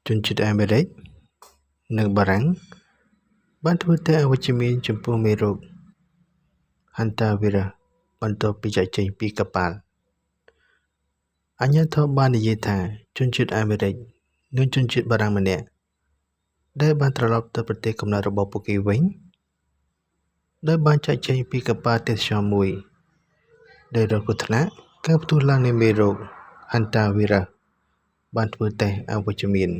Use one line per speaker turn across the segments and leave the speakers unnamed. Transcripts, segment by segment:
ជនជាតិអាមេរិកនិងបារាំងបានធ្វើតេស្តអវិជ្ជមានចំពោះមេរោគ Hantavirus បន្ទាប់ពីចាកចេញពីកប៉ាល់អាជ្ញាធរបាននិយាយថាជនជាតិអាមេរិកនិងជនជាតិបារាំងម្នាក់ដែលបានត្រឡប់ទៅប្រទេសកំណើតរបស់ពួកគេវិញដោយបានចាកចេញពីកប៉ាល់ទេសចរណ៍មួយដែលរងគ្រោះថ្នាក់ការផ្ទុះឡើងនៃមេរោគ Hantavirus បានធ្វើតេស្តអវិជ្ជមាន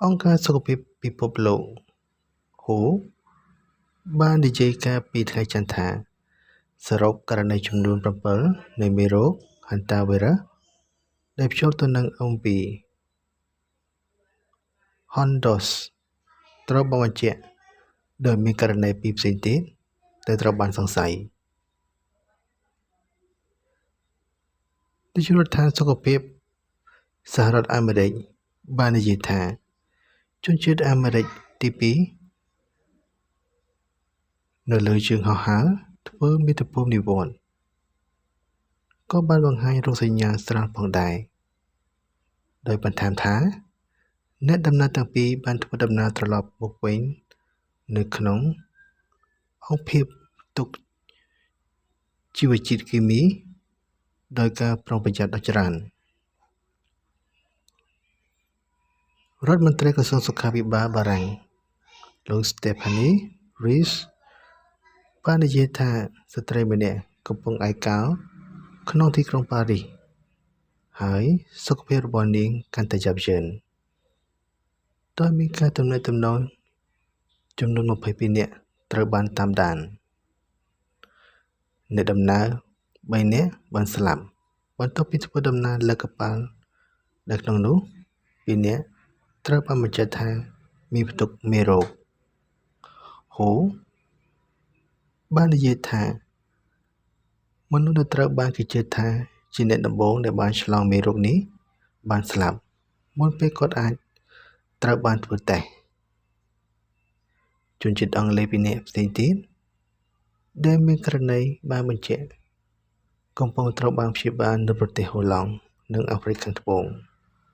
អង្គការសុខភាពពិភពលោក WHO បាននិយាយកាលពីថ្ងៃច័ន្ទថាសរុបករណីចំនួន 7 នៃមេរោគ Hantavirus ដែលភ្ជាប់ទៅនឹងអំពី Honduras ត្រូវបានបញ្ជាក់ដោយមានករណី2ផ្សេងទៀតដែលត្រូវបានសង្ស័យនាយករដ្ឋាភិបាលសុខភាពសហរដ្ឋអាមេរិកបាននិយាយថាជនជាតិអាមេរិកទី2នៅលើជើងហោះហើរធ្វើមាតុភូមិនិវត្តន៍ក៏បានបង្ហាញរោគសញ្ញាស្រាលផងដែរដោយបន្ថែមថាអ្នកដំណើរទាំងពីរបានធ្វើដំណើរត្រឡប់មកវិញនៅក្នុងអង្គភាពផ្ទុកជីវជាតិគីមីដោយការប្រុងប្រយ័ត្នដ៏ច្រើនរដ្ឋមន្ត្រីក្រសួងសុខាភិបាលបារាំងលោក Stephanie Rees បាននិយាយថាស្ត្រីម្នាក់កំពុងឯកោក្នុងទីក្រុងប៉ារីសហើយសុខភាពរបស់នាងកាន់តែយ៉ាប់យ៉ឺនដោយមានការទំនាក់ទំនងចំនួន22នាក់ត្រូវបានតាមដានអ្នកដំណើរ3នាក់បានស្លាប់បន្ទាប់ពីធ្វើដំណើរលើកប៉ាល់ដែលក្នុងនោះ2នាក់ត្រូវបានបញ្ជាក់ថាមានផ្ទុកមេរោគ WHO បាននិយាយថាមនុស្សដែលត្រូវបានគេជឿថាជាអ្នកដំបូងដែលបានឆ្លងមេរោគនេះបានស្លាប់មុនពេលគាត់អាចត្រូវបានធ្វើតេស្តជនជាតិអង់គ្លេស2នាក់ផ្សេងទៀតដែលមានករណីបានបញ្ជាក់កំពុងត្រូវបានព្យាបាលនៅប្រទេសហូឡង់និងអាហ្វ្រិកខាងត្បូង